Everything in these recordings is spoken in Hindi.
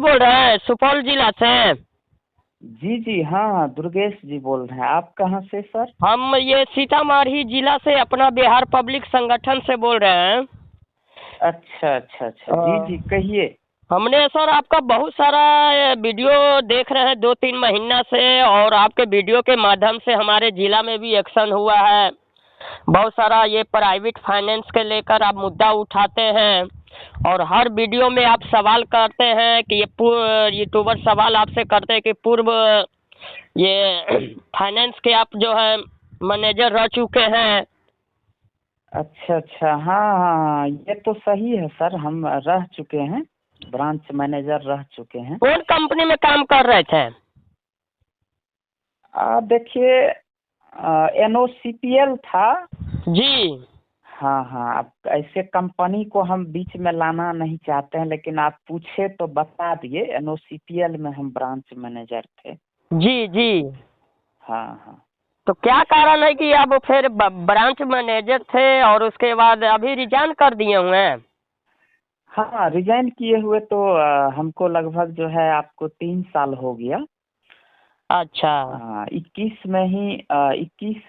बोल रहे हैं सुपौल जिला से। जी जी, हाँ हाँ, दुर्गेश जी बोल रहे हैं। आप कहाँ से सर? हम ये सीतामढ़ी जिला से अपना बिहार पब्लिक संगठन से बोल रहे हैं। अच्छा अच्छा अच्छा, जी जी, कहिए। हमने सर आपका बहुत सारा वीडियो देख रहे हैं 2-3 महीना से, और आपके वीडियो के माध्यम से हमारे जिला में भी एक्शन हुआ है। बहुत सारा ये प्राइवेट फाइनेंस के लेकर आप मुद्दा उठाते हैं, और हर वीडियो में आप सवाल करते हैं कि ये यूट्यूबर सवाल आपसे करते हैं कि पूर्व ये फाइनेंस के आप जो है मैनेजर रह चुके हैं। अच्छा अच्छा, हाँ हाँ हाँ, ये तो सही है सर, हम रह चुके हैं, ब्रांच मैनेजर रह चुके हैं। कौन कंपनी में काम कर रहे थे? देखिए, NOCPL था। जी। हाँ हाँ, अब ऐसे कंपनी को हम बीच में लाना नहीं चाहते हैं, लेकिन आप पूछे तो बता दिए, NOCPL में हम ब्रांच मैनेजर थे। जी जी। हाँ हाँ। तो क्या कारण है कि आप फिर ब्रांच मैनेजर थे और उसके बाद अभी रिजाइन कर दिए हुए हैं? हाँ, रिजाइन किए हुए तो हमको लगभग जो है आपको 3 साल हो गया। अच्छा 21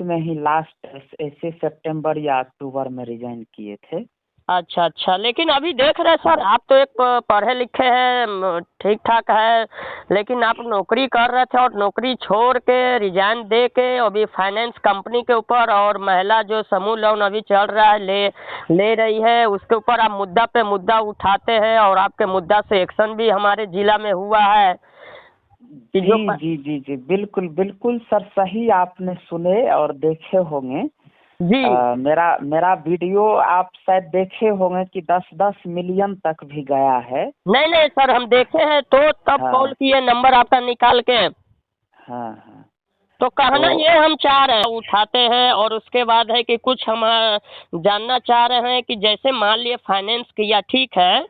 में ही लास्ट ऐसे सितंबर या अक्टूबर में रिजाइन किए थे। अच्छा अच्छा, लेकिन अभी देख रहे हैं सर, हाँ आप तो एक पढ़े लिखे हैं, ठीक ठाक है, लेकिन आप नौकरी कर रहे थे और नौकरी छोड़ के रिजाइन दे के अभी फाइनेंस कंपनी के ऊपर और महिला जो समूह लोन अभी चल रहा है ले रही है, उसके ऊपर आप मुद्दा पे मुद्दा उठाते हैं, और आपके मुद्दा से एक्शन भी हमारे जिला में हुआ है कि जी जी जी जी, बिल्कुल बिल्कुल सर, सही आपने सुने और देखे होंगे। जी। मेरा मेरा वीडियो आप शायद देखे होंगे कि 10-10 मिलियन तक भी गया है। नहीं नहीं सर, हम देखे हैं तो तब कॉल हाँ किए नंबर आपका निकाल के। हाँ हाँ। तो कहना तो ये हम चाह रहे हैं उठाते हैं, और उसके बाद है कि कुछ हम जानना चाह रहे हैं कि जैसे मान लिए फाइनेंस किया, ठीक है,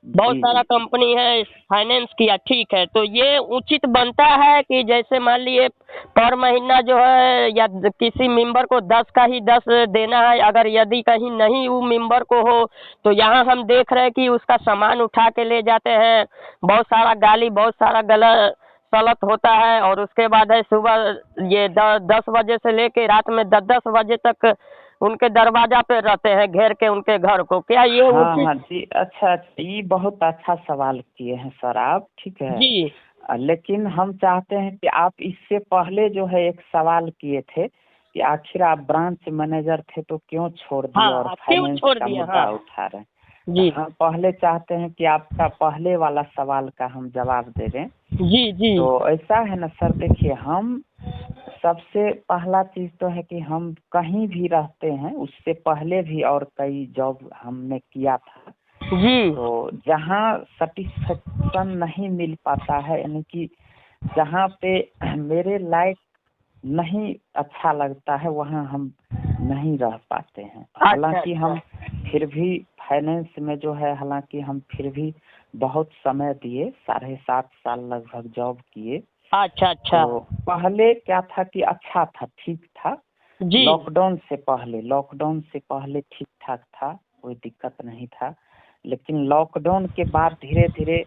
बहुत जी सारा जी जी। कंपनी है फाइनेंस किया, ठीक है, तो ये उचित बनता है कि जैसे मान लिए पर महीना जो है या किसी मेंबर को 10 का ही 10 देना है, अगर यदि कहीं नहीं वो मेंबर को हो तो यहाँ हम देख रहे हैं कि उसका सामान उठा के ले जाते हैं, बहुत सारा गाली बहुत सारा गलत सलत होता है, और उसके बाद है सुबह ये 10 बजे से लेके रात में 10-10 बजे तक उनके दरवाजा पे रहते हैं घेर के उनके घर को। क्या ये हाँ उचित? हाँ जी, अच्छा अच्छा, ये बहुत अच्छा सवाल किए हैं सर आप, ठीक है। जी। लेकिन हम चाहते हैं कि आप इससे पहले जो है एक सवाल किए थे कि आखिर आप ब्रांच मैनेजर थे तो क्यों छोड़ दिए हाँ, और आप क्यों फाइनेंस छोड़ का दिए? हाँ। मुद्दा उठा रहे हैं। तो जी हम पहले चाहते हैं कि आपका पहले वाला सवाल का हम जवाब दे दें। जी जी। तो ऐसा है ना सर, देखिए, हम सबसे पहला चीज़ तो है कि हम कहीं भी रहते हैं, उससे पहले भी और कई जॉब हमने किया था। जी। तो जहाँ सेटिस्फेक्शन नहीं मिल पाता है, यानी कि जहाँ पे मेरे लायक नहीं अच्छा लगता है, वहाँ हम नहीं रह पाते हैं। अच्छा हालांकि अच्छा। हम फिर भी फाइनेंस में जो है, हालांकि हम फिर भी बहुत समय दिए, 7.5 साल लगभग जॉब किए। अच्छा अच्छा। तो पहले क्या था कि अच्छा था, ठीक था। जी। लॉकडाउन से पहले ठीक ठाक था, कोई दिक्कत नहीं था। लेकिन लॉकडाउन के बाद धीरे धीरे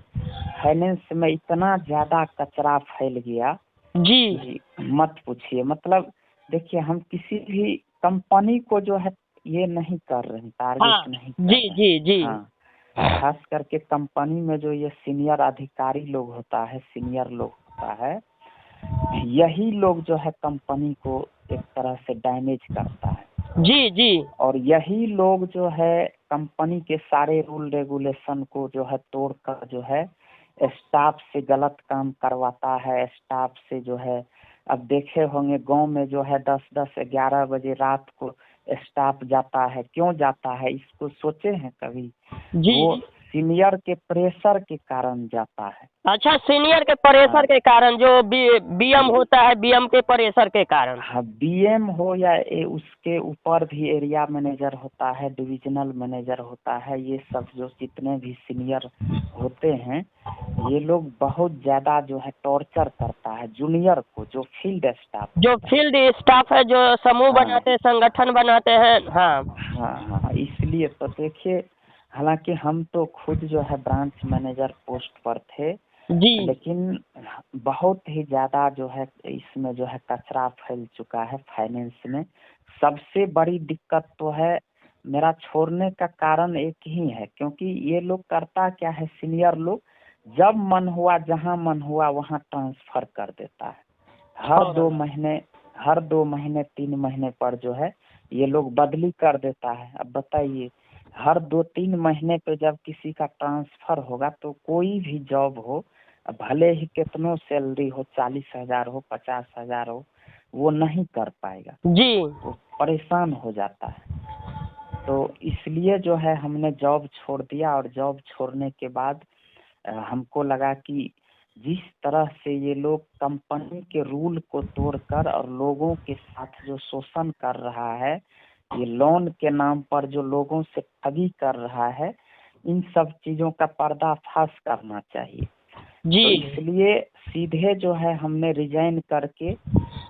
फाइनेंस में इतना ज़्यादा कचरा फैल गया जी। कि मत पूछिए। मतलब देखिए, हम किसी भी कंपनी को जो है ये नहीं कर रहे हैं, हाँ। टारगेट नहीं कर जी रहे हैं। जी जी। हाँ, खास करके कंपनी में जो ये सीनियर अधिकारी लोग होता है, सीनियर लोग होता है, यही लोग जो है कंपनी को एक तरह से डैमेज करता है। जी जी। और यही लोग जो है कंपनी के सारे रूल रेगुलेशन को जो है तोड़कर जो है स्टाफ से गलत काम करवाता है। स्टाफ से जो है, अब देखे होंगे गांव में जो है 10-10 11 बजे रात को स्टाफ जाता है। क्यों जाता है, इसको सोचे हैं कभी? वो जी। सीनियर के प्रेशर के कारण जाता है। अच्छा, सीनियर के प्रेशर हाँ के कारण, जो बीएम होता है, बीएम के प्रेशर के कारण। हाँ, BM हो या उसके ऊपर भी एरिया मैनेजर होता है, डिविजनल मैनेजर होता है, ये सब जो जितने भी सीनियर होते हैं, ये लोग बहुत ज़्यादा जो है टॉर्चर करता है जूनियर को, जो फील्ड स्टाफ जो होता है। फील्ड स्टाफ है, जो समूह हाँ बनाते हैं, संगठन बनाते हैं। हाँ। हाँ हाँ, इसलिए तो देखिए, हालांकि हम तो खुद जो है ब्रांच मैनेजर पोस्ट पर थे, जी लेकिन बहुत ही ज़्यादा जो है इसमें जो है कचरा फैल चुका है फाइनेंस में। सबसे बड़ी दिक्कत तो है, मेरा छोड़ने का कारण एक ही है, क्योंकि ये लोग करता क्या है, सीनियर लोग जब मन हुआ जहाँ मन हुआ वहाँ ट्रांसफ़र कर देता है। हर 2 हाँ महीने, हर 2 महीने 3 महीने पर जो है ये लोग बदली कर देता है। अब बताइए, हर 2-3 महीने पे जब किसी का ट्रांसफ़र होगा तो कोई भी जॉब हो, भले ही कितनो सैलरी हो, 40,000 हो, 50,000 हो, वो नहीं कर पाएगा, जी वो परेशान हो जाता है। तो इसलिए जो है हमने जॉब छोड़ दिया, और जॉब छोड़ने के बाद हमको लगा कि जिस तरह से ये लोग कंपनी के रूल को तोड़कर और लोगों के साथ जो शोषण कर रहा है, ये लोन के नाम पर जो लोगों से ठगी कर रहा है, इन सब चीज़ों का पर्दाफाश करना चाहिए। जी तो इसलिए सीधे जो है हमने रिजाइन करके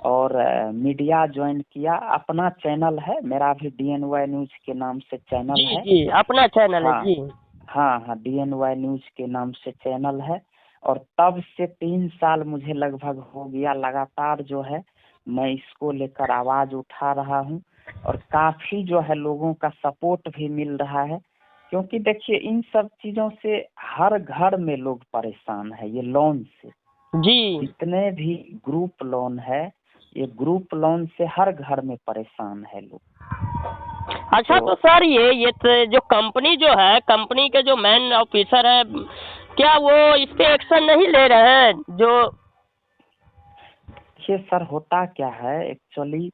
और मीडिया ज्वाइन किया। अपना चैनल है मेरा भी, DNY न्यूज़ के नाम से चैनल जी है। जी अपना चैनल है हाँ जी। हाँ हाँ, DNY न्यूज़ के नाम से चैनल है। और तब से 3 साल मुझे लगभग हो गया लगातार जो है मैं इसको लेकर आवाज़ उठा रहा हूँ, और काफ़ी जो है लोगों का सपोर्ट भी मिल रहा है। क्योंकि देखिए इन सब चीज़ों से हर घर में लोग परेशान है, ये लोन से। जी जितने भी ग्रुप लोन है, ये ग्रुप लोन से हर घर में परेशान है लोग। अच्छा तो सर ये जो कंपनी जो है, कंपनी के जो मेन ऑफिसर है, क्या वो इस पे एक्शन नहीं ले रहे हैं जो? देखिए सर, होता क्या है एक्चुअली,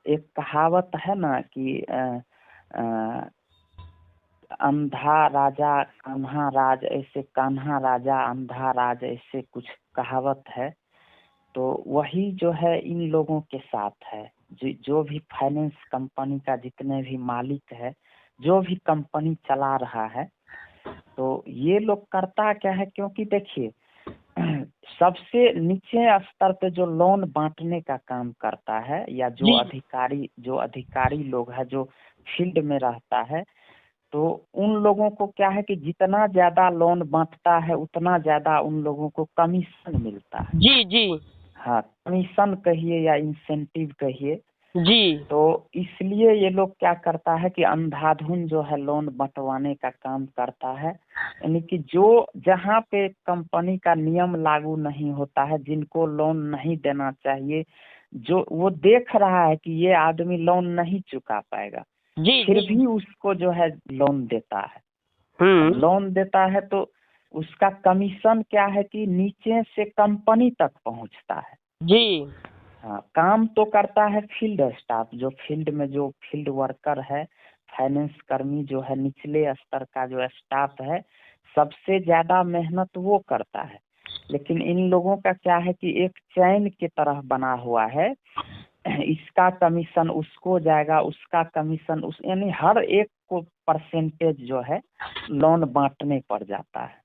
एक कहावत है ना कि अ, अंधा राजा कान्हा राज, ऐसे कान्हा राजा अंधा राज, ऐसे कुछ कहावत है। तो वही जो है इन लोगों के साथ है। जो भी फाइनेंस कंपनी का जितने भी मालिक है, जो भी कंपनी चला रहा है, तो ये लोग करता क्या है, क्योंकि देखिए सबसे नीचे स्तर पे जो लोन बांटने का काम करता है, या जी जो अधिकारी लोग है, जो फील्ड में रहता है, तो उन लोगों को क्या है कि जितना ज़्यादा लोन बांटता है उतना ज़्यादा उन लोगों को कमीशन मिलता है। जी जी हाँ, कमीशन कहिए या इंसेंटिव कहिए। जी तो इसलिए ये लोग क्या करता है कि अंधाधुन जो है लोन बंटवाने का काम करता है। यानी कि जो जहाँ पे कंपनी का नियम लागू नहीं होता है, जिनको लोन नहीं देना चाहिए, जो वो देख रहा है कि ये आदमी लोन नहीं चुका पाएगा, जी फिर जी भी उसको जो है लोन देता है। अब हम्म लोन देता है तो उसका कमीशन क्या है कि नीचे से कंपनी तक पहुंचता है। जी हाँ, काम तो करता है फील्ड स्टाफ, जो फील्ड में जो फील्ड वर्कर है, फाइनेंस कर्मी जो है, निचले स्तर का जो स्टाफ है, सबसे ज़्यादा मेहनत वो करता है। लेकिन इन लोगों का क्या है कि एक चैन की तरह बना हुआ है, इसका कमीशन उसको जाएगा, उसका कमीशन उस, यानी हर एक को परसेंटेज जो है लोन बांटने पड़ जाता है।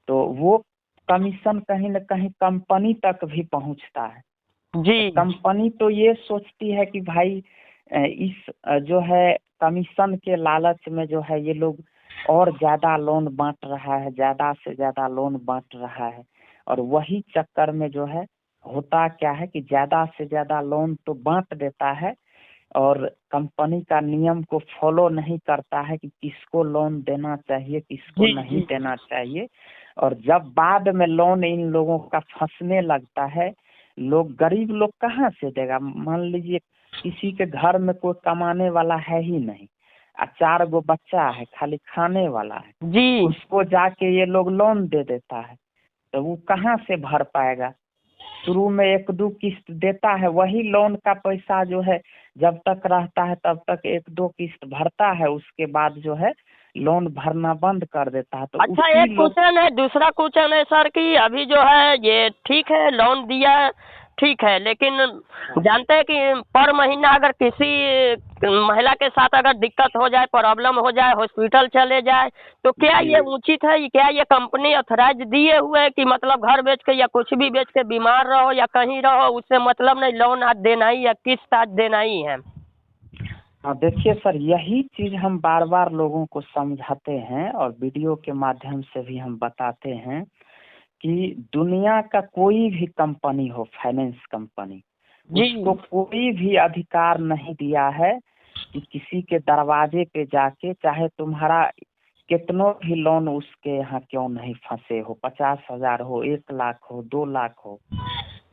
तो वो कमीशन कहीं न कहीं कंपनी तक भी पहुंचता है। जी कंपनी तो ये सोचती है कि भाई जो है कमीशन के लालच में जो है ये लोग और ज़्यादा लोन बांट रहा है, ज़्यादा से ज़्यादा लोन बांट रहा है, और वही चक्कर में जो है होता क्या है कि ज़्यादा से ज़्यादा लोन तो बांट देता है, और कंपनी का नियम को फॉलो नहीं करता है कि किसको लोन देना चाहिए, किसको जी नहीं जी देना चाहिए। और जब बाद में लोन इन लोगों का फंसने लगता है, लोग, गरीब लोग कहाँ से देगा। मान लीजिए किसी के घर में कोई कमाने वाला है ही नहीं, 4 गो बच्चा है, खाली खाने वाला है, जी उसको जाके ये लोग लोन दे देता है, तो वो कहाँ से भर पाएगा। शुरू में 1-2 किस्त देता है, वही लोन का पैसा जो है जब तक रहता है तब तक 1-2 किस्त भरता है, उसके बाद जो है लोन भरना बंद कर देता है। तो अच्छा उसी एक लोग, क्वेश्चन है, दूसरा क्वेश्चन है सर कि अभी जो है ये ठीक है लोन दिया ठीक है, लेकिन जानते हैं कि पर महीना अगर किसी महिला के साथ अगर दिक्कत हो जाए, प्रॉब्लम हो जाए, हॉस्पिटल चले जाए, तो क्या जी ये उचित है? क्या ये कंपनी ऑथराइज दिए हुए है कि मतलब घर बेच के या कुछ भी बेच के बीमार रहो या कहीं रहो, उससे मतलब नहीं, लोन आज देना ही या किस्त आज देना ही है? हाँ, देखिए सर, यही चीज़ हम बार बार लोगों को समझाते हैं और वीडियो के माध्यम से भी हम बताते हैं कि दुनिया का कोई भी कंपनी हो, फाइनेंस कंपनी, जी उसको कोई भी अधिकार नहीं दिया है कि किसी के दरवाजे पे जाके, चाहे तुम्हारा कितनों भी लोन उसके यहाँ क्यों नहीं फंसे हो, 50,000 हो, 1 लाख हो, 2 लाख हो,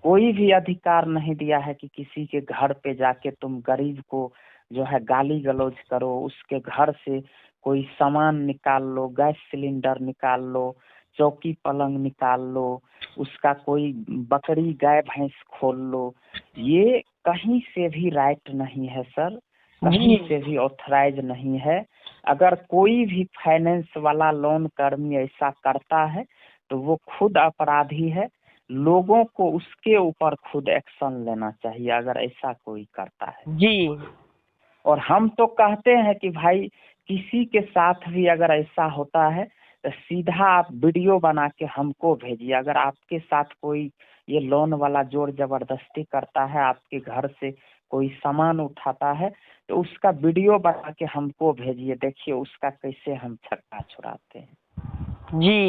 कोई भी अधिकार नहीं दिया है कि किसी के घर पे जाके तुम गरीब को जो है गाली गलौज करो, उसके घर से कोई सामान निकाल लो, गैस सिलेंडर निकाल लो, चौकी पलंग निकाल लो, उसका कोई बकरी गाय भैंस खोल लो। ये कहीं से भी राइट नहीं है सर, कहीं जी से भी ऑथराइज नहीं है। अगर कोई भी फाइनेंस वाला लोन कर्मी ऐसा करता है तो वो खुद अपराधी है, लोगों को उसके ऊपर खुद एक्शन लेना चाहिए अगर ऐसा कोई करता है। जी और हम तो कहते हैं कि भाई किसी के साथ भी अगर ऐसा होता है तो सीधा आप वीडियो बना के हमको भेजिए। अगर आपके साथ कोई ये लोन वाला जोर जबरदस्ती करता है, आपके घर से कोई सामान उठाता है, तो उसका वीडियो बना के हमको भेजिए, देखिए उसका कैसे हम छक्का छुड़ाते हैं। जी।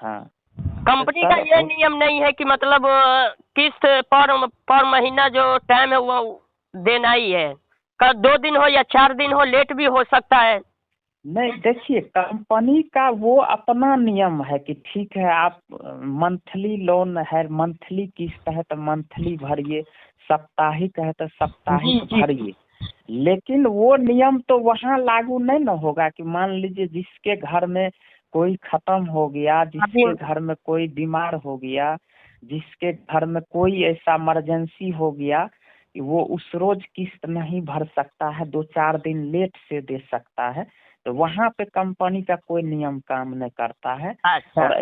हाँ तो कंपनी का सर ये नियम नहीं है कि मतलब किस्त पर महीना जो टाइम है वो देना ही है, का 2 दिन हो या 4 दिन हो, लेट भी हो सकता है। नहीं, देखिए कंपनी का वो अपना नियम है कि ठीक है आप मंथली लोन है, मंथली किस्त है तो मंथली भरिए, साप्ताहिक है तो साप्ताहिक जी भरिए। लेकिन वो नियम तो वहाँ लागू नहीं न होगा कि मान लीजिए जिसके घर में कोई खत्म हो गया, अभी जिसके घर में कोई बीमार हो गया, जिसके घर में कोई ऐसा इमरजेंसी हो गया कि वो उस रोज किस्त नहीं भर सकता है, 2-4 दिन लेट से दे सकता है, तो वहाँ पे कंपनी का कोई नियम काम नहीं करता है। अच्छा और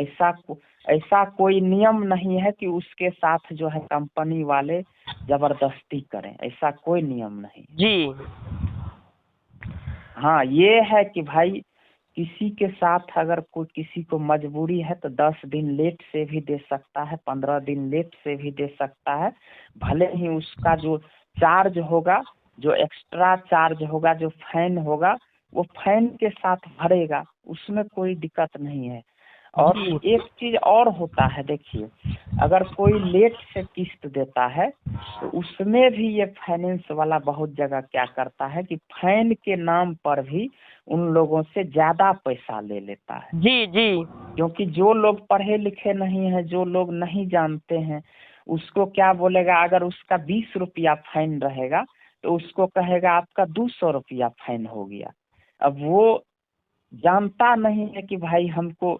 ऐसा कोई नियम नहीं है कि उसके साथ जो है कंपनी वाले जबरदस्ती करें, ऐसा कोई नियम नहीं। जी हाँ ये है कि भाई किसी के साथ अगर कोई किसी को मजबूरी है तो 10 दिन लेट से भी दे सकता है, 15 दिन लेट से भी दे सकता है, भले ही उसका जो चार्ज होगा, जो एक्स्ट्रा चार्ज होगा, जो फाइन होगा, वो फाइन के साथ भरेगा, उसमें कोई दिक्कत नहीं है। और जी एक चीज और होता है, देखिए अगर कोई लेट से किस्त देता है तो उसमें भी ये फाइनेंस वाला बहुत जगह क्या करता है कि फाइन के नाम पर भी उन लोगों से ज्यादा पैसा ले लेता है। जी जी क्योंकि जो लोग पढ़े लिखे नहीं हैं, जो लोग नहीं जानते हैं, उसको क्या बोलेगा, अगर उसका 20 रुपया फाइन रहेगा तो उसको कहेगा आपका 200 रुपया फाइन हो गया। अब वो जानता नहीं है कि भाई हमको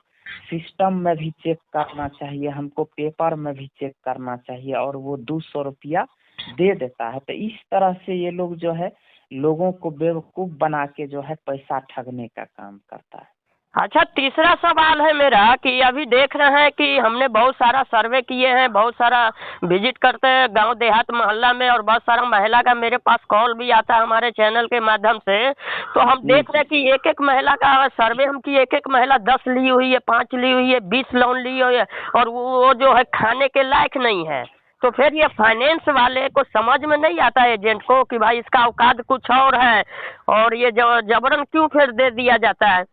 सिस्टम में भी चेक करना चाहिए, हमको पेपर में भी चेक करना चाहिए, और वो 200 रुपया दे देता है। तो इस तरह से ये लोग जो है लोगों को बेवकूफ़ बना के जो है पैसा ठगने का काम करता है। अच्छा, तीसरा सवाल है मेरा कि अभी देख रहे हैं कि हमने बहुत सारा सर्वे किए हैं, बहुत सारा विजिट करते हैं गांव देहात मोहल्ला में, और बहुत सारा महिला का मेरे पास कॉल भी आता है हमारे चैनल के माध्यम से। तो हम देख रहे हैं कि एक एक महिला का सर्वे हम किए, एक एक महिला 10 ली हुई है, 5 ली हुई है, 20 लोन ली हुई है, और वो जो है खाने के लायक नहीं है। तो फिर ये फाइनेंस वाले को समझ में नहीं आता है एजेंट को कि भाई इसका औकात कुछ और है, और ये जबरन क्यों फिर दे दिया जाता है,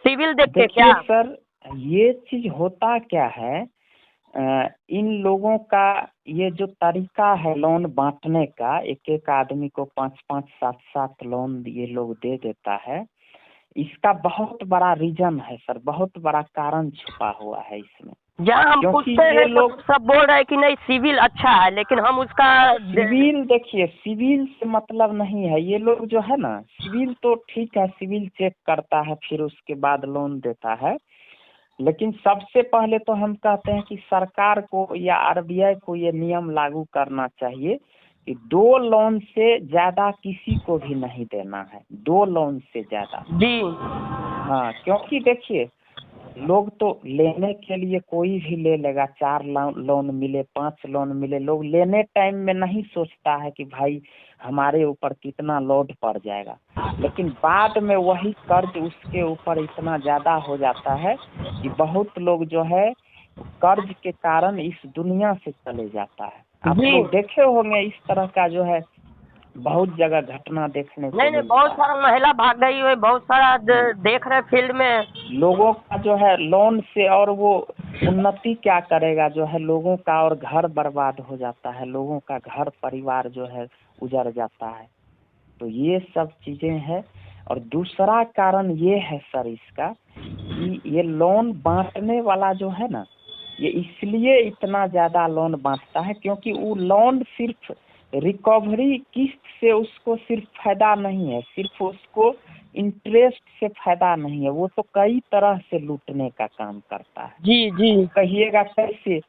सिविल देख के देखिए क्या? सर, ये चीज होता क्या है, इन लोगों का ये जो तरीका है लोन बांटने का, एक एक आदमी को 5-5, 7-7 लोन ये लोग दे देता है, इसका बहुत बड़ा रीजन है सर, बहुत बड़ा कारण छुपा हुआ है इसमें। जहाँ हम क्योंकि पूछते ये हैं तो लोग सब बोल रहे हैं कि नहीं सिविल अच्छा है, लेकिन हम उसका सिविल, देखिए सिविल से मतलब नहीं है, ये लोग जो है ना, सिविल तो ठीक है, सिविल चेक करता है फिर उसके बाद लोन देता है, लेकिन सबसे पहले तो हम कहते हैं कि सरकार को या आरबीआई को ये नियम लागू करना चाहिए कि 2 लोन से ज्यादा किसी को भी नहीं देना है, 2 लोन से ज्यादा। जी हाँ, क्योंकि देखिए लोग तो लेने के लिए कोई भी ले लेगा, 4 लोन मिले, 5 लोन मिले, लोग लेने टाइम में नहीं सोचता है कि भाई हमारे ऊपर कितना लोड पड़ जाएगा, लेकिन बाद में वही कर्ज उसके ऊपर इतना ज्यादा हो जाता है कि बहुत लोग जो है कर्ज के कारण इस दुनिया से चले जाता है। आप जी लोग देखे होंगे इस तरह का जो है बहुत जगह घटना देखने को नहीं मिलता बहुत है। सारा महिला भाग गई हुई, बहुत सारा देख रहे फील्ड में। लोगों का जो है लोन से, और वो उन्नति क्या करेगा, जो है लोगों का और घर बर्बाद हो जाता है, लोगों का घर परिवार जो है उजड़ जाता है। तो ये सब चीज़ें हैं। और दूसरा कारण ये है सर इसका कि ये लोन बांटने वाला जो है ना, ये इसलिए इतना ज़्यादा लोन बांटता है क्योंकि वो लोन सिर्फ रिकवरी किस्त से उसको सिर्फ फायदा नहीं है, सिर्फ उसको इंटरेस्ट से फायदा नहीं है, वो तो कई तरह से लूटने का काम करता है। जी जी कहिएगा कैसे?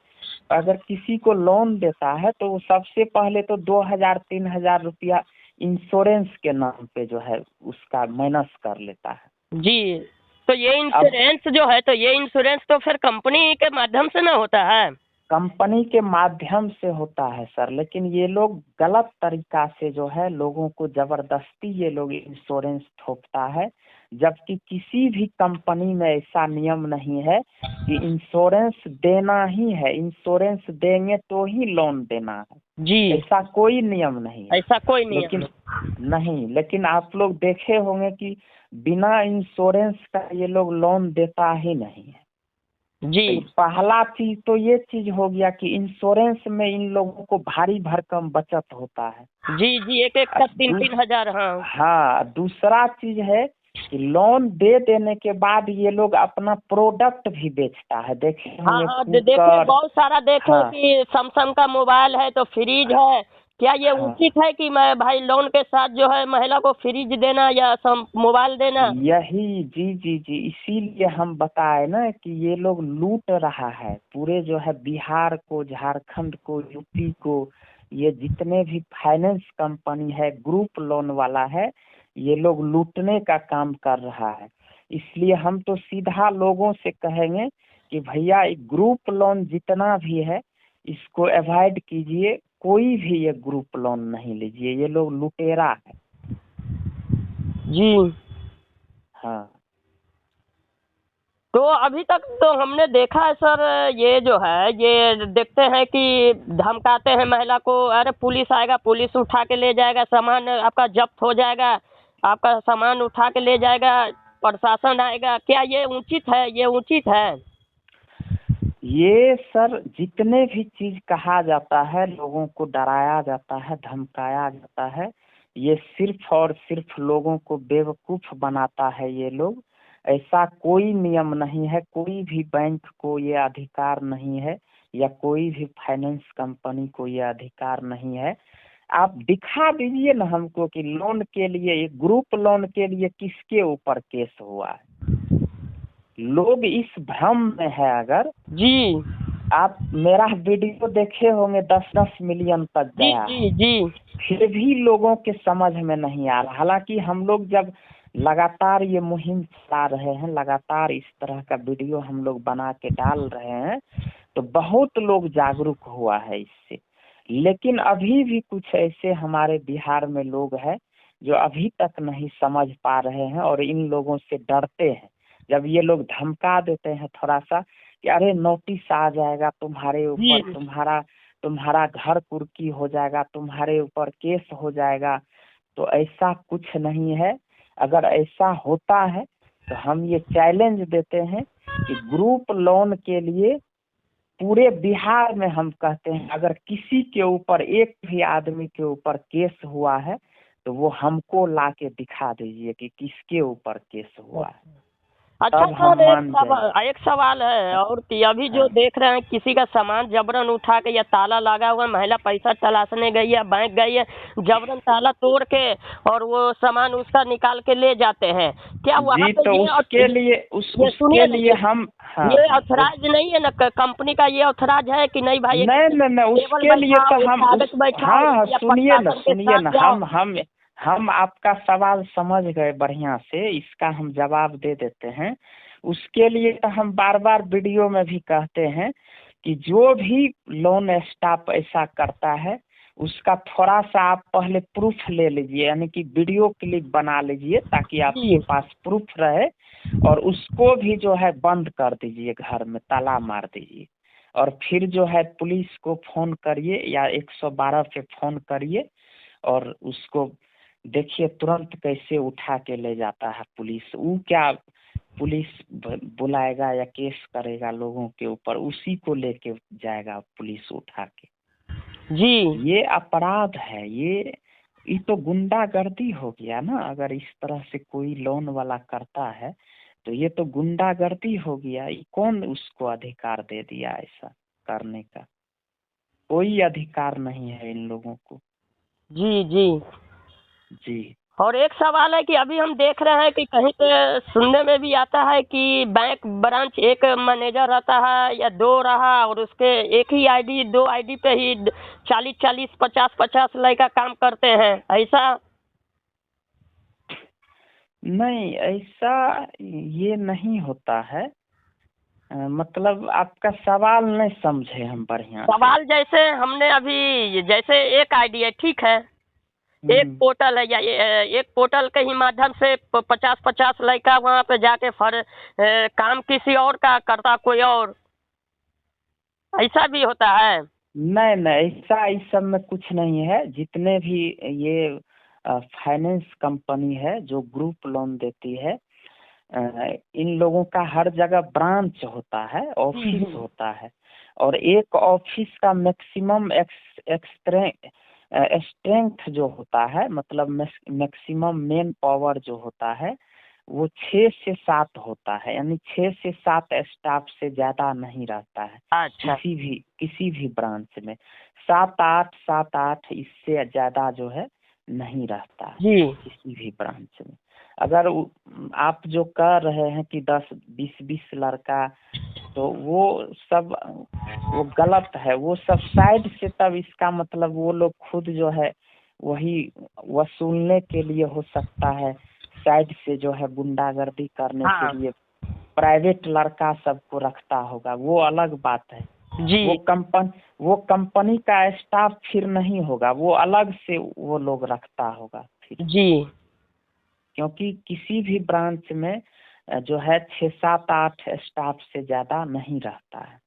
अगर किसी को लोन देता है तो वो सबसे पहले तो 2,000-3,000 रुपया इंश्योरेंस के नाम पे जो है उसका माइनस कर लेता है। जी। तो ये अब इंश्योरेंस जो है, तो ये इंश्योरेंस तो फिर कंपनी के माध्यम से ना होता है? कंपनी के माध्यम से होता है सर, लेकिन ये लोग गलत तरीका से जो है लोगों को जबरदस्ती ये लोग इंश्योरेंस थोपता है, जबकि किसी भी कंपनी में ऐसा नियम नहीं है कि इंश्योरेंस देना ही है, इंश्योरेंस देंगे तो ही लोन देना है। जी, ऐसा कोई नियम नहीं है। ऐसा कोई नियम लेकिन नहीं। लेकिन आप लोग देखे होंगे कि बिना इंश्योरेंस का ये लोग लोन देता ही नहीं है। जी पहला चीज तो ये चीज हो गया कि इंश्योरेंस में इन लोगों को भारी भरकम बचत होता है। जी जी, एक एक का 3-3 हजार। हाँ हाँ, दूसरा चीज है कि लोन दे देने के बाद ये लोग अपना प्रोडक्ट भी बेचता है। देखे हाँ होंगे हाँ, कुकर। देखिए बहुत सारा देखे हाँ कि सैमसंग का मोबाइल है तो फ्रिज है। क्या ये हाँ, उचित है कि मैं भाई लोन के साथ जो है महिला को फ्रिज देना या मोबाइल देना? यही जी जी जी, इसीलिए हम बताए ना कि ये लोग लूट रहा है पूरे जो है बिहार को, झारखंड को, यूपी को। ये जितने भी फाइनेंस कंपनी है, ग्रुप लोन वाला है, ये लोग लूटने का काम कर रहा है। इसलिए हम तो सीधा लोगों से कहेंगे कि भैया ये ग्रुप लोन जितना भी है इसको अवॉइड कीजिए, कोई भी ये ग्रुप लोन नहीं लीजिए, ये लोग लुटेरा है। जी। हाँ तो अभी तक तो हमने देखा है सर, ये जो है ये देखते हैं कि धमकाते हैं महिला को, अरे पुलिस आएगा, पुलिस उठा के ले जाएगा, सामान आपका जब्त हो जाएगा, आपका सामान उठा के ले जाएगा, प्रशासन आएगा। क्या ये उचित है? ये उचित है? ये सर जितने भी चीज कहा जाता है, लोगों को डराया जाता है, धमकाया जाता है, ये सिर्फ और सिर्फ लोगों को बेवकूफ बनाता है ये लोग। ऐसा कोई नियम नहीं है, कोई भी बैंक को ये अधिकार नहीं है या कोई भी फाइनेंस कंपनी को ये अधिकार नहीं है। आप दिखा दीजिए ना हमको कि लोन के लिए, ग्रुप लोन के लिए किसके ऊपर केस हुआ है। लोग इस भ्रम में है। अगर जी आप मेरा वीडियो देखे होंगे 10-10 मिलियन तक जी गया है, जी जी फिर भी लोगों के समझ में नहीं आ रहा। हालांकि हम लोग जब लगातार ये मुहिम चला रहे हैं, लगातार इस तरह का वीडियो हम लोग बना के डाल रहे हैं, तो बहुत लोग जागरूक हुआ है इससे। लेकिन अभी भी कुछ ऐसे हमारे बिहार में लोग हैं जो अभी तक नहीं समझ पा रहे हैं और इन लोगों से डरते हैं। जब ये लोग धमका देते हैं थोड़ा सा कि अरे नोटिस आ जाएगा तुम्हारे ऊपर, जी तुम्हारा घर कुर्की हो जाएगा, तुम्हारे ऊपर केस हो जाएगा, तो ऐसा कुछ नहीं है। अगर ऐसा होता है तो हम ये चैलेंज देते हैं कि ग्रुप लोन के लिए पूरे बिहार में हम कहते हैं अगर किसी के ऊपर, एक भी आदमी के ऊपर केस हुआ है तो वो हमको ला के दिखा दीजिए कि किसके ऊपर केस हुआ है, अच्छा तब हम सर, मान जाएंगे। एक सवाल है और कि अभी जो हाँ देख रहे हैं किसी का सामान जबरन उठा के या ताला लगा हुआ, महिला पैसा तलाशने गई है, बैंक गई है, जबरन ताला तोड़ के और वो सामान उसका निकाल के ले जाते हैं। क्या वहाँ जी, पे तो ये उसके लिए ये उसके सुनिए ना, लिए हम ये हाँ ऑथराइज नहीं है ना कंपनी का? ये ऑथराइज है कि नहीं भाई? नहीं नहीं नहीं, टेबल उसके लिए बैठाओ, तो एक हम कागज बैठाओ हाँ या सुनिए ना, प्रशासन के साथ जाओ। हम आपका सवाल समझ गए बढ़िया से, इसका हम जवाब दे देते हैं। उसके लिए तो हम बार बार वीडियो में भी कहते हैं कि जो भी लोन स्टाफ ऐसा करता है उसका थोड़ा सा आप पहले प्रूफ ले लीजिए, यानी कि वीडियो क्लिप बना लीजिए ताकि आपके जी पास प्रूफ रहे, और उसको भी जो है बंद कर दीजिए, घर में ताला मार दीजिए, और फिर जो है पुलिस को फ़ोन करिए या 112 पे फ़ोन करिए और उसको देखिए तुरंत कैसे उठा के ले जाता है पुलिस। वो क्या पुलिस बुलाएगा या केस करेगा लोगों के ऊपर, उसी को लेके जाएगा पुलिस उठा के। जी ये अपराध है, ये तो गुंडागर्दी हो गया ना। अगर इस तरह से कोई लोन वाला करता है तो ये तो गुंडागर्दी हो गया। ये कौन उसको अधिकार दे दिया ऐसा करने का? कोई अधिकार नहीं है इन लोगों को। जी जी। जी और एक सवाल है कि अभी हम देख रहे हैं कि कहीं पे सुनने में भी आता है कि बैंक ब्रांच एक मैनेजर रहता है या दो रहा, और उसके एक ही आईडी, दो आईडी पे ही 40-40, 50-50 लड़का काम करते हैं, ऐसा? नहीं, ऐसा ये नहीं होता है। मतलब आपका सवाल नहीं समझे हम बढ़िया से। सवाल जैसे हमने अभी, जैसे एक आईडी है, ठीक है, एक पोर्टल है, या एक पोर्टल के ही माध्यम से 50-50 लड़का वहाँ पे जाके काम किसी और का करता, कोई और, ऐसा भी होता है? नहीं नहीं, ऐसा इस सब में कुछ नहीं है। जितने भी ये फाइनेंस कंपनी है जो ग्रुप लोन देती है, इन लोगों का हर जगह ब्रांच होता है, ऑफिस होता है। और एक ऑफिस का मैक्सिमम स्ट्रेंथ जो होता है, मतलब मैक्सिमम मैन पावर जो होता है, वो 6 से 7 होता है। यानी 6 से 7 स्टाफ से ज्यादा नहीं रहता है। अच्छा। किसी भी ब्रांच में 7-8 इससे ज्यादा जो है नहीं रहता है जी किसी भी ब्रांच में। अगर आप जो कर रहे हैं कि 10-20 लड़का, तो वो सब वो गलत है। वो सब साइड से, तब इसका मतलब वो लोग खुद जो है वही वसूलने के लिए हो सकता है, साइड से जो है गुंडागर्दी करने के हाँ लिए प्राइवेट लड़का सबको रखता होगा, वो अलग बात है। जी वो कंपनी का स्टाफ फिर नहीं होगा, वो अलग से वो लोग रखता होगा फिर। जी। क्योंकि किसी भी ब्रांच में जो है 6-7-8 स्टाफ से ज्यादा नहीं रहता है।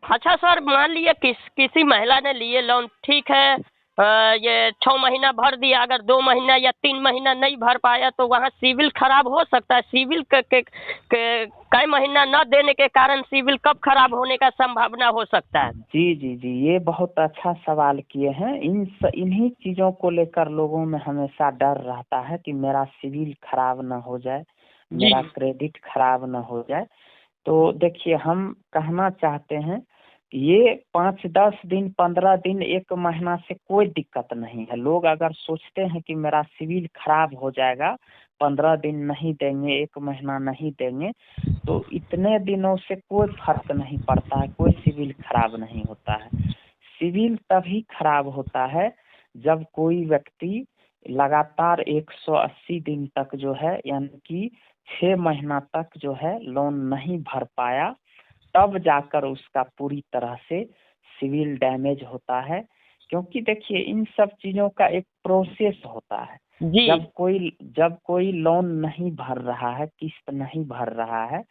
अच्छा सर, मान लिए किसी महिला ने लिए लोन, ठीक है, ये 6 महीना भर दिया, अगर 2 महीना या 3 महीना नहीं भर पाया तो वहाँ सिविल खराब हो सकता है? सिविल कई महीना न देने के कारण सिविल कब खराब होने का संभावना हो सकता है? जी जी जी, ये बहुत अच्छा सवाल किए हैं। इन्हीं चीज़ों को लेकर लोगों में हमेशा डर रहता है कि मेरा सिविल खराब ना हो जाए, मेरा क्रेडिट खराब ना हो जाए। तो देखिए, हम कहना चाहते हैं कि ये 5-10 दिन, 15 दिन, 1 महीना से कोई दिक्कत नहीं है। लोग अगर सोचते हैं कि मेरा सिविल खराब हो जाएगा, 15 दिन नहीं देंगे, 1 महीना नहीं देंगे, तो इतने दिनों से कोई फर्क नहीं पड़ता है, कोई सिविल खराब नहीं होता है। सिविल तभी खराब होता है जब कोई व्यक्ति लगातार 180 दिन तक जो है, यानी कि 6 महीना तक जो है लोन नहीं भर पाया, तब जाकर उसका पूरी तरह से सिविल डैमेज होता है। क्योंकि देखिए, इन सब चीज़ों का एक प्रोसेस होता है। जी जब कोई लोन नहीं भर रहा है, किस्त नहीं भर रहा है,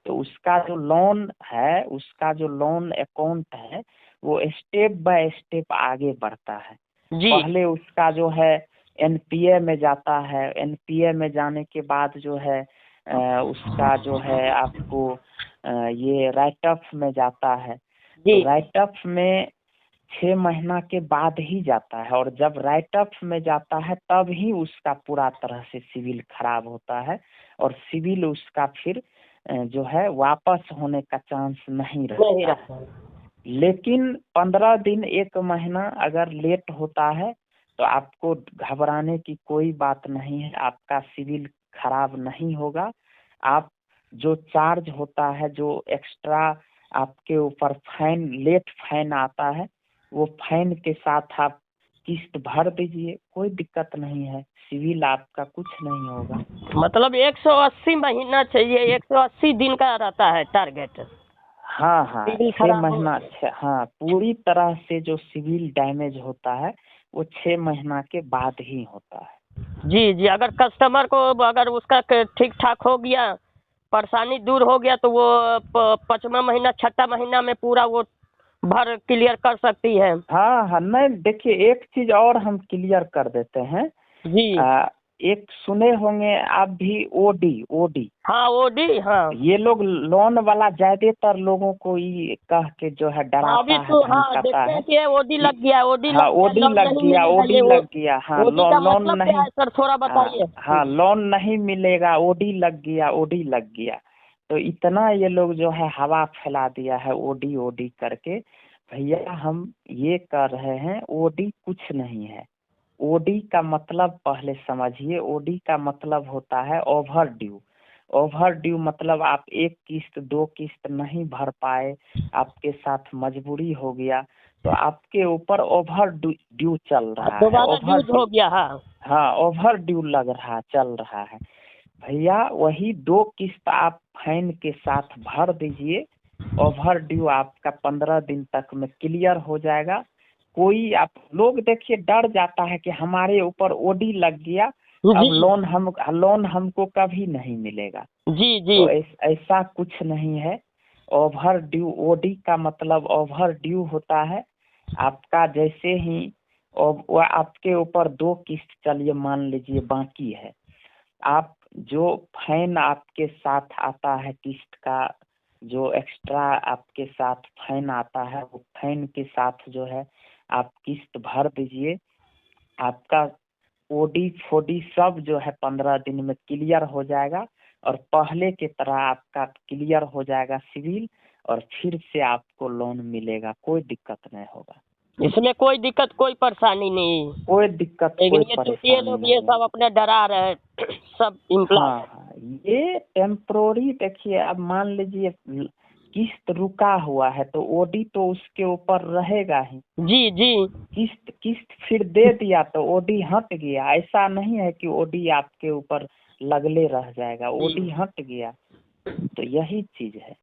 तो उसका जो लोन है, उसका जो लोन अकाउंट है, वो स्टेप बाय स्टेप आगे बढ़ता है। जी पहले उसका जो है एनपीए में जाता है, एनपीए में जाने के बाद जो है उसका जो है आपको ये राइट ऑफ में जाता है। तो जी राइट ऑफ में 6 महीना के बाद ही जाता है, और जब राइट ऑफ में जाता है तब ही उसका पूरा तरह से सिविल खराब होता है, और सिविल उसका फिर जो है वापस होने का चांस नहीं रहता है। लेकिन 15 दिन, 1 महीना अगर लेट होता है तो आपको घबराने की कोई बात नहीं है, आपका सिविल खराब नहीं होगा। आप जो चार्ज होता है, जो एक्स्ट्रा आपके ऊपर लेट फाइन आता है, वो फाइन के साथ आप किस्त भर दीजिए, कोई दिक्कत नहीं है, सिविल आपका कुछ नहीं होगा। मतलब 180 महीना चाहिए, 180 दिन का रहता है टारगेट हाँ हाँ, सिविल 6 खराब हो? महीना, हाँ, पूरी तरह से जो सिविल डैमेज होता है वो 6 महीना के बाद ही होता है। जी जी। अगर कस्टमर को, अगर उसका ठीक ठाक हो गया, परेशानी दूर हो गया, तो वो 5वां महीना, 6ठा महीना में पूरा वो भर क्लियर कर सकती है। हाँ हाँ, नहीं देखिए, एक चीज और हम क्लियर कर देते हैं। जी एक सुने होंगे आप भी, ओडी ओडी। हाँ ओडी, हाँ ये लोग लोन वाला ज्यादातर लोगों को ये कह के जो है हाँ, डराता अभी है, तो हाँ धमकाता देखते हैं है कि ओडी कि लग गया, ओडी हाँ लग गया, ओडी लोन लग नहीं गया, मिलेगा, ओडी ये लग गया, हाँ ओडी का लोन मतलब क्या नहीं, है सर, थोड़ा हाँ बताइए। हाँ लोन नहीं मिलेगा, ओडी लग गया, ओडी लग गया। तो इतना ये लोग जो है हवा फैला दिया है ओडी ओडी करके। भैया हम ये कर रहे हैं, ओडी कुछ नहीं है। ओडी का मतलब पहले समझिए, ओडी का मतलब होता है ओवर ड्यू। ओवर ड्यू मतलब आप एक किस्त दो किस्त नहीं भर पाए, आपके साथ मजबूरी हो गया, तो आपके ऊपर ओवर ड्यू चल रहा है, दोबारा ओवर ड्यूज हो ड्यू। गया, हाँ हाँ ओवर ड्यू लग रहा चल रहा है भैया। वही दो किस्त आप फाइन के साथ भर दीजिए, ओवर ड्यू आपका 15 दिन तक में क्लियर हो जाएगा। कोई आप लोग देखिए डर जाता है कि हमारे ऊपर ओडी लग गया, अब जी लोन हमको कभी नहीं मिलेगा। जी जी। तो ऐसा कुछ नहीं है। ओवर ड्यू, ओडी का मतलब ओवर ड्यू होता है। आपका जैसे ही वो आपके ऊपर दो किस्त चलिए मान लीजिए बाकी है, आप जो फाइन आपके साथ आता है किस्त का, जो एक्स्ट्रा आपके साथ फाइन आता है, वो फाइन के साथ जो है आप किस्त भर दीजिए। आपका ओडी फोडी सब जो है 15 दिन में क्लियर हो जाएगा, और पहले की तरह आपका क्लियर हो जाएगा सिविल, और फिर से आपको लोन मिलेगा, कोई दिक्कत नहीं होगा। इसमें कोई दिक्कत कोई परेशानी नहीं, कोई दिक्कत लेकिन कोई ये चूतिए परेशानी लोग ये नहीं है। सब अपने डरा रहे हैं सब इम्प्लॉय। हाँ हाँ ये टेम्प्रोरी, देखिए अब मान लीजिए किस्त रुका हुआ है तो ओडी तो उसके ऊपर रहेगा ही। जी जी किस्त किस्त फिर दे दिया तो ओडी हट गया, ऐसा नहीं है कि ओडी आपके ऊपर लगले रह जाएगा, ओडी हट गया। तो यही चीज है।